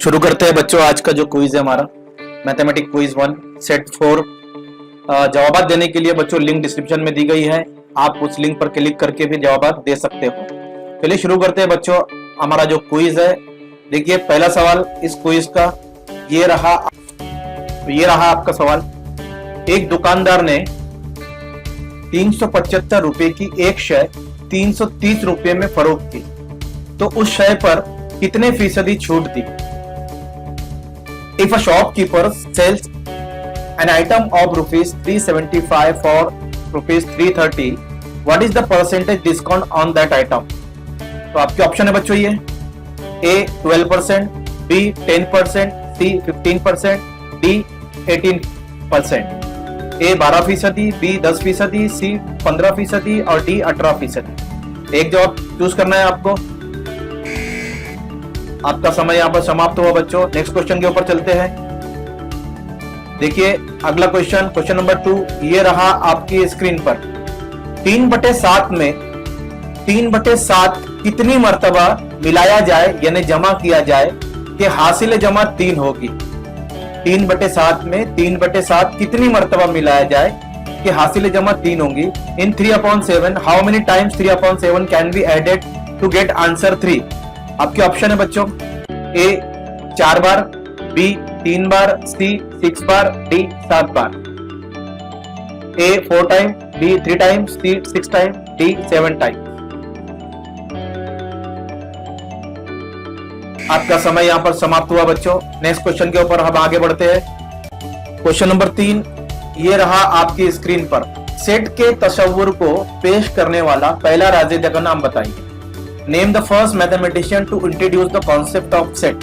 शुरू करते हैं बच्चों आज का जो क्विज है हमारा मैथमेटिक क्विज 1 सेट 4। जवाब देने के लिए बच्चों लिंक डिस्क्रिप्शन में दी गई है, आप उस लिंक पर क्लिक करके भी जवाब दे सकते हो। चलिए शुरू करते हैं बच्चों हमारा जो क्विज है। देखिए पहला सवाल इस क्विज का ये रहा आपका सवाल। एक दुकानदार ने 375 रुपए की एक शय 330 रुपए में फरोख्त की, तो उस शय पर कितने फीसदी छूट दी? If a shopkeeper sells an item of rupees 375 for rupees 330, what is the percentage discount on that item? तो आपके ऑप्शन है बच्चों ये A 12%, B 10%, C 15%, D 18%। A 12%, B 10%, C 15% और D 18%। एक जवाब चूज करना है आपको। आपका समय यहाँ पर समाप्त हुआ बच्चों। नेक्स्ट क्वेश्चन के ऊपर चलते हैं। देखिए अगला क्वेश्चन नंबर 2 ये रहा आपकी स्क्रीन पर। 3/7 में 3/7 कितनी मर्तबा मिलाया जाए यानी जमा किया जाए कि हासिल जमा 3 होगी? 3/7 में 3/7 कितनी मर्तबा मिलाया जाए कि हासिल जमा 3 होंगी? In 3/7 how many times 3/7 can be added to get answer 3? आपके ऑप्शन है बच्चों A 4 बार, B 3 बार, C 6 बार, D 7 बार। A 4 time, B 3 time, C 6 time, D 7 time. आपका समय यहां पर समाप्त हुआ बच्चों। नेक्स्ट क्वेश्चन के ऊपर हम आगे बढ़ते हैं। क्वेश्चन नंबर 3 ये रहा आपकी स्क्रीन पर। सेट के तस्वुर को पेश करने वाला पहला राजनीतिक का नाम बताइए। Name the first mathematician to introduce the concept of set।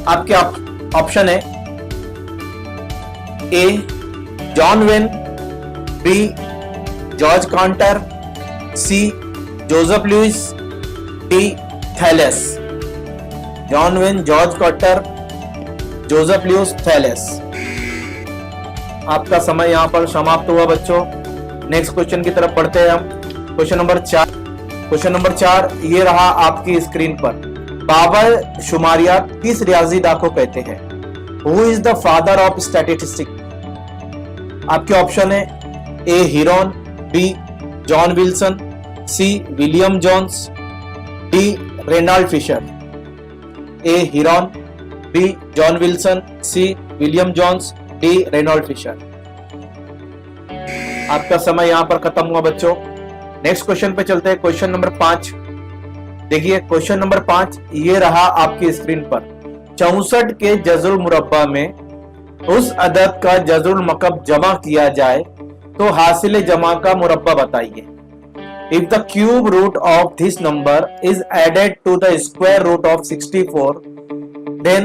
आपके ऑप्शन है A John Venn, B George Cantor, C Joseph Louis, D Thales. John Venn, George Cantor, Joseph Louis, Thales. आपका समय यहां पर समाप्त हुआ बच्चों। नेक्स्ट क्वेश्चन की तरफ बढ़ते हैं हम। क्वेश्चन नंबर 4 ये रहा आपकी स्क्रीन पर। बाबर शुमारियात किस रियाजीदा को कहते हैं? Who is the father of statistics? आपके ऑप्शन है A Heron, B John Wilson, C William Jones, D Reynold Fisher. A Heron, B John Wilson, C William Jones, D Reynold Fisher. आपका समय यहां पर खत्म हुआ बच्चों। नेक्स्ट क्वेश्चन पे चलते हैं। क्वेश्चन नंबर 5 देखिए क्वेश्चन नंबर 5 ये रहा आपकी स्क्रीन पर। 64 के जज़रुल मुरब्बा में उस अदद का जज़रुल मकब जमा किया जाए तो हासिल जमा का मुरब्बा बताइए। If the cube root of this number is added to the square root of 64 then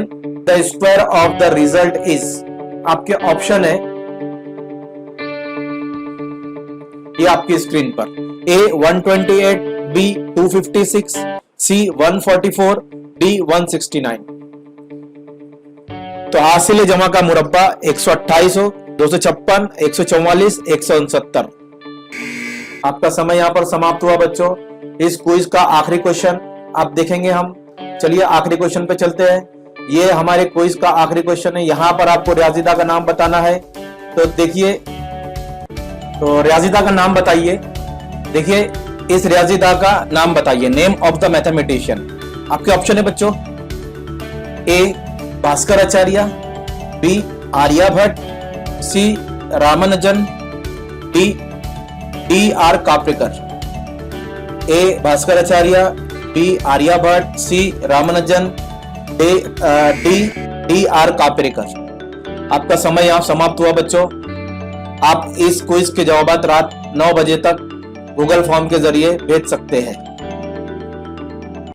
the square of the result is. आपके ऑप्शन है ये आपकी स्क्रीन पर A 128, B 256, C 144, D 169। तो हासिल जमा का मुरब्बा 128 हो, 256, 144, 169। आपका समय यहां पर समाप्त हुआ बच्चों। इस क्विज का आखिरी क्वेश्चन आप देखेंगे हम। चलिए आखिरी क्वेश्चन पे चलते हैं। ये हमारे क्विज का आखिरी क्वेश्चन है। यहां पर आपको रियाजीदा का नाम बताना है। तो देखिए तो रियाजीदा का नाम बताइए। देखिए इस रियाजीदा का नाम बताइए। Name of the mathematician. आपके ऑप्शन है बच्चों A Bhaskara Acharya, B Aryabhata, C Ramanujan, D R Kaprekar. A Bhaskara Acharya, B Aryabhata, C Ramanujan, D R Kaprekar. आपका समय यहां समाप्त हुआ बच्चों। आप इस क्विज के जवाब रात 9 बजे तक गूगल फॉर्म के जरिए भेज सकते हैं।